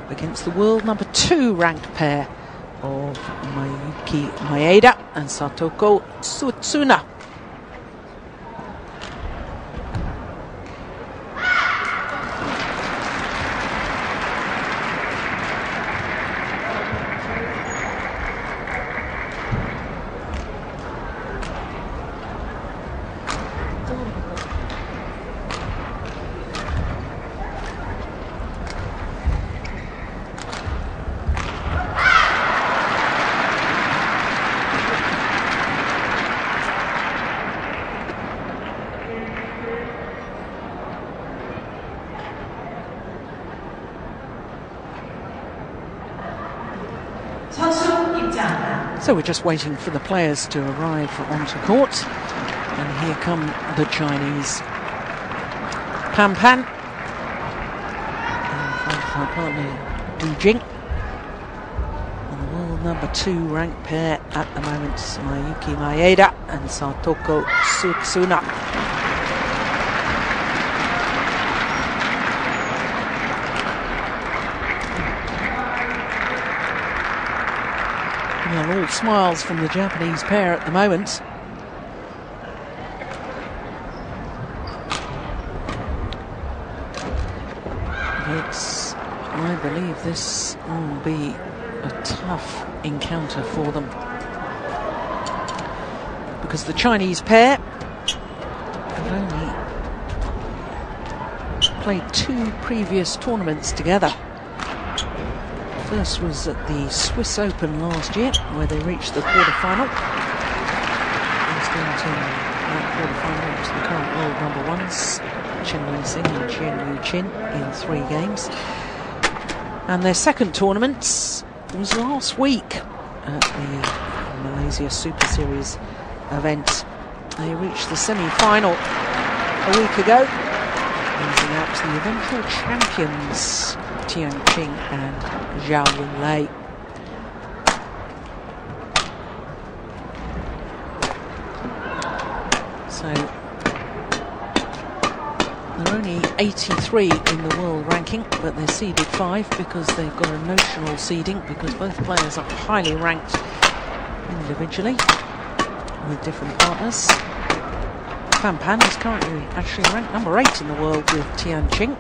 against the world number 2 ranked pair of Pan-Miyuki Maeda and Satoko Suetsuna. So we're just waiting for the players to arrive onto court, and here come the Chinese. Pan and my partner Jing, and the world number 2 ranked pair at the moment, Pan-Miyuki Maeda and Satoko Suetsuna. Well, all smiles from the Japanese pair at the moment. I believe this will be a tough encounter for them, because the Chinese pair have only played 2 previous tournaments together. First was at the Swiss Open last year, where they reached the quarter-final. Lost into that quarter-final to the current world number 1s, Chen Ling-sing and Jian Yu-chin, in 3 games. And their second tournament was last week at the Malaysia Super Series event. They reached the semi-final a week ago, losing out to the eventual champions Tian Qing and Zhao Yunlei. So they're only 83 in the world ranking, but they're seeded 5 because they've got a notional seeding, because both players are highly ranked individually with different partners. Pan is currently actually ranked number 8 in the world with Tian Qing.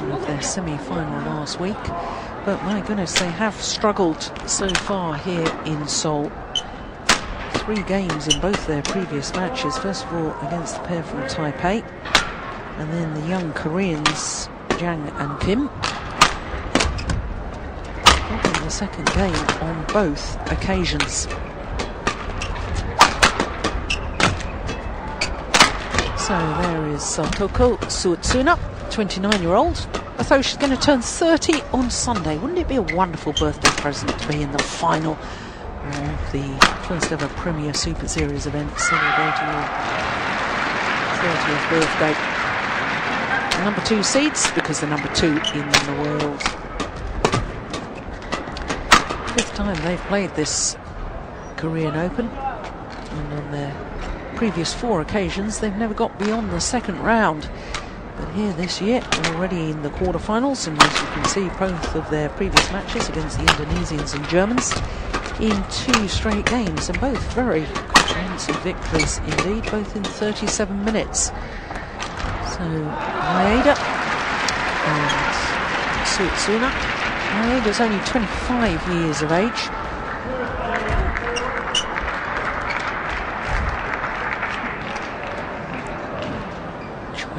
Of their semi-final last week, but my goodness, they have struggled so far here in Seoul. 3 games in both their previous matches, first of all against the pair from Taipei, and then the young Koreans Jang and Kim. Taking the second game on both occasions. So there is Satoko Suetsuna, 29-year-old. I thought she's going to turn 30 on Sunday. Wouldn't it be a wonderful birthday present to be in the final of the first ever Premier Super Series event, celebrating her 30th birthday? Number 2 seeds, because they're number 2 in the world. 5th time they've played this Korean Open, and on their previous 4 occasions they've never got beyond the second round. But here this year, already in the quarterfinals, and as you can see, both of their previous matches against the Indonesians and Germans in 2 straight games, and both very comprehensive victories indeed, both in 37 minutes. So Maeda and Suetsuna. Maeda's only 25 years of age.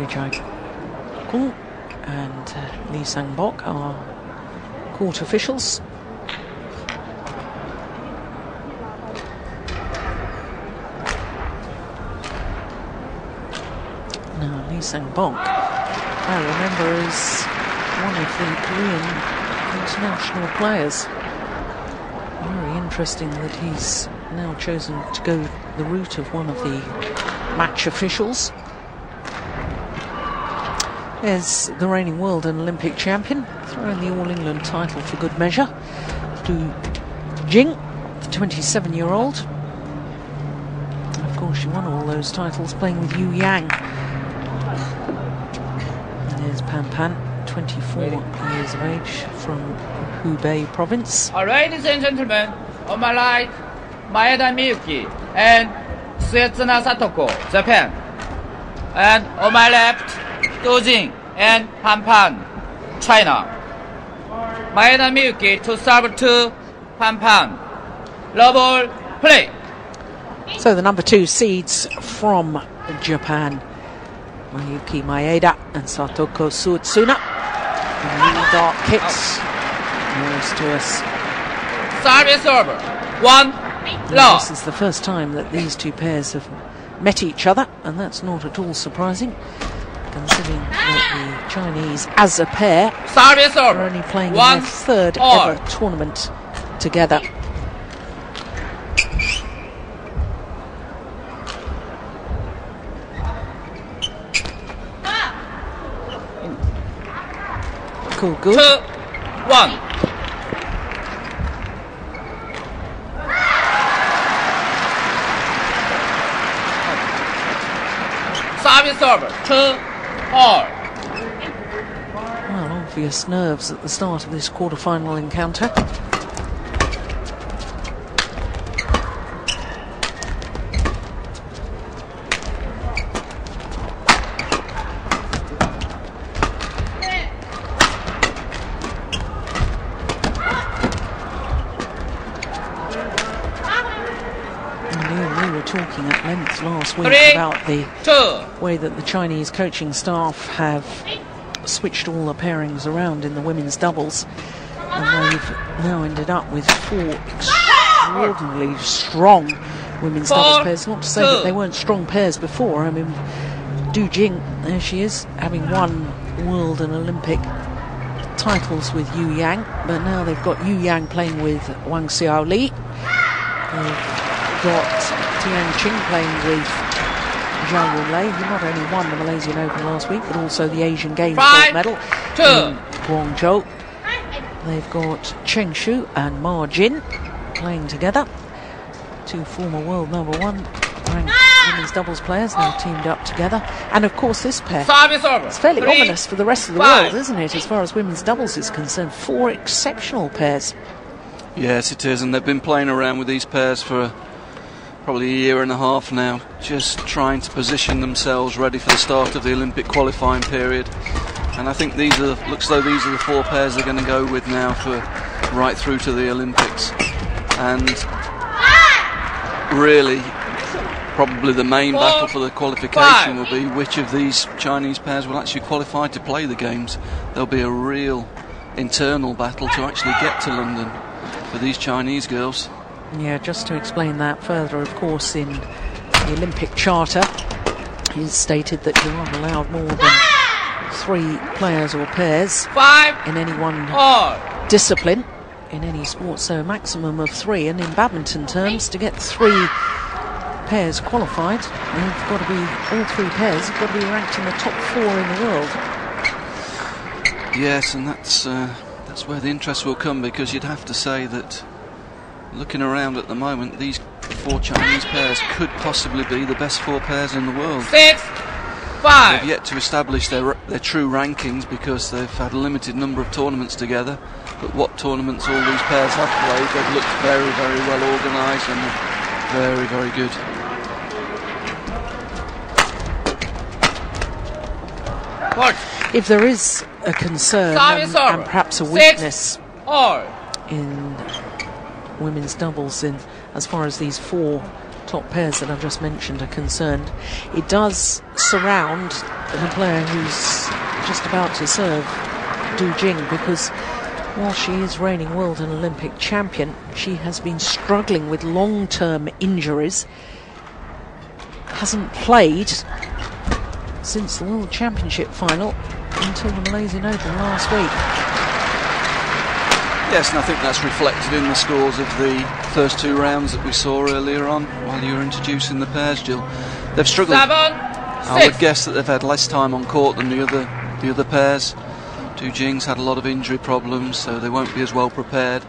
Choi and Lee Sang-bok are court officials. Now Lee Sang-bok, I remember, is one of the Korean international players. Very interesting that he's now chosen to go the route of one of the match officials. There's the reigning world and Olympic champion, throwing the All England title for good measure, to Jing, the 27-year-old. Of course, she won all those titles playing with Yu Yang. And there's Pan, 24 years of age, from Hubei province. Ladies and gentlemen, on my right, Maeda Miyuki and Suetsuna Satoko, Japan. And on my left, Jing and Pan, China. Maeda Miyuki to serve to Pan. Love all, play. So the number 2 seeds from Japan, Pan-Miyuki Maeda and Satoko Suetsuna. New dark kits. Nearest to us. Service over. 1 love. This is the first time that these two pairs have met each other, and that's not at all surprising, considering that the Chinese, as a pair, Service over. are only playing in their 3rd ever tournament together. Cool, good. 2, 1. Service over. 2 all. Well, obvious nerves at the start of this quarter-final encounter. Talking at length last week about the way that the Chinese coaching staff have switched all the pairings around in the women's doubles, and they've now ended up with 4 extraordinarily strong women's doubles pairs. Not to say that they weren't strong pairs before. I mean, Jing, there she is, having won world and Olympic titles with Yu Yang, but now they've got Yu Yang playing with Wang Xiaoli. They've got Tian Qing playing with Zhao Yunlei, who not only won the Malaysian Open last week, but also the Asian Games gold medal in Guangzhou. They've got Cheng Shu and Ma Jin playing together. 2 former world number 1 ranked women's doubles players now teamed up together. And of course this pair, it's fairly ominous for the rest of the world, isn't it, as far as women's doubles is concerned? 4 exceptional pairs. Yes, it is, and they've been playing around with these pairs for probably a year and a half now, just trying to position themselves ready for the start of the Olympic qualifying period. And I think looks though these are the 4 pairs they're going to go with now for right through to the Olympics. And really, probably the main battle for the qualification will be which of these Chinese pairs will actually qualify to play the games. There'll be a real internal battle to actually get to London for these Chinese girls. Yeah, just to explain that further, of course, in the Olympic Charter, it's stated that you're not allowed more than 3 players or pairs in any one discipline in any sport, so a maximum of 3. And in badminton terms, to get 3 pairs qualified, they've got to be, all 3 pairs have got to be ranked in the top 4 in the world. Yes, and that's where the interest will come, because you'd have to say that, looking around at the moment, these 4 Chinese pairs could possibly be the best 4 pairs in the world. 6, 5. They've yet to establish their true rankings because they've had a limited number of tournaments together. But what tournaments all these pairs have played, they've looked very, very well organised and very, very good. If there is a concern and perhaps a weakness in women's doubles in as far as these 4 top pairs that I've just mentioned are concerned, it does surround the player who's just about to serve, Jing, because while she is reigning world and Olympic champion, she has been struggling with long-term injuries, hasn't played since the World Championship final until the Malaysian Open last week. Yes, and I think that's reflected in the scores of the first 2 rounds that we saw earlier on while you were introducing the pairs, Jill. They've struggled. 7, 6. I would guess that they've had less time on court than the other pairs. Jing's had a lot of injury problems, so they won't be as well prepared.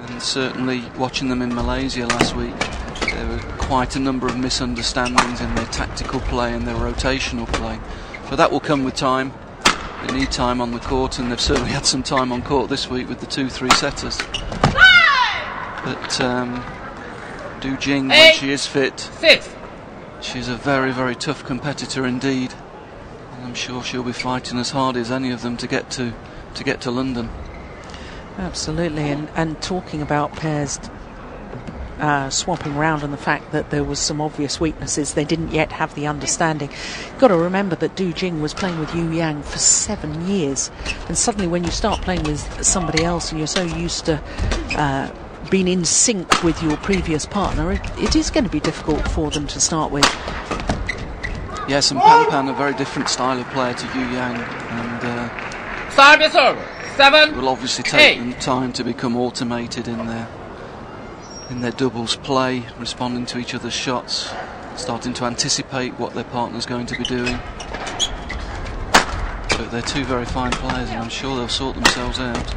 And And certainly watching them in Malaysia last week, there were quite a number of misunderstandings in their tactical play and their rotational play. But that will come with time. They need time on the court, and they've certainly had some time on court this week with the 2-3 setters. But Du Jing, when she is fit, she's a very, very tough competitor indeed. And I'm sure she'll be fighting as hard as any of them to get to London. Absolutely, and talking about pairs swapping round and the fact that there was some obvious weaknesses, they didn't yet have the understanding. You've got to remember that Du Jing was playing with Yu Yang for 7 years, and suddenly when you start playing with somebody else and you're so used to being in sync with your previous partner, it is going to be difficult for them to start with. Yes, and Pan, a very different style of player to Yu Yang, and service over. 7. It will obviously take them time to become automated in their doubles play, responding to each other's shots, starting to anticipate what their partner's going to be doing. But they're two very fine players, and I'm sure they'll sort themselves out.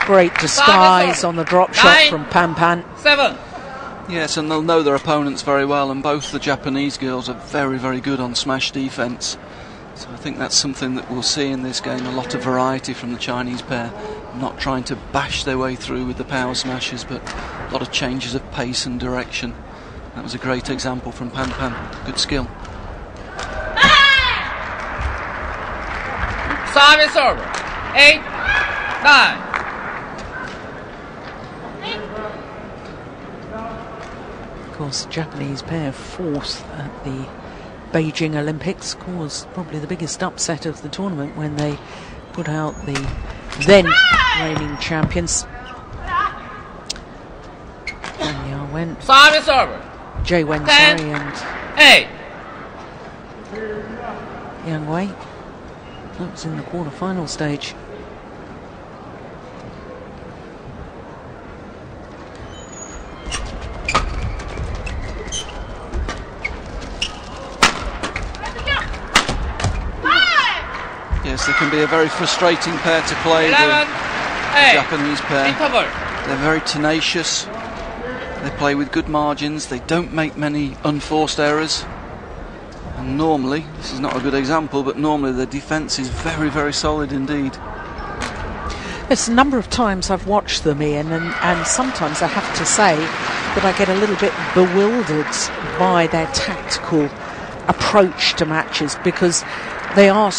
Great disguise on the drop shot from Pan. 7. Yes, and they'll know their opponents very well, and both the Japanese girls are very, very good on smash defence. So I think that's something that we'll see in this game, a lot of variety from the Chinese pair, not trying to bash their way through with the power smashes, but a lot of changes of pace and direction. That was a great example from Pan. Good skill. Service over. 8, 9. Of course, the Japanese pair, 4th at the Beijing Olympics, caused probably the biggest upset of the tournament when they put out the then reigning champions. Anya went. Service over. Jay Wen, 10, sorry, and 8. Yang Wei. That was in the quarter-final stage. Yes, they can be a very frustrating pair to play, 11, the 8. Japanese pair. Interval. They're very tenacious. They play with good margins. They don't make many unforced errors. And normally, this is not a good example, but normally their defence is very, very solid indeed. There's a number of times I've watched them, Ian, and sometimes I have to say that I get a little bit bewildered by their tactical approach to matches, because they are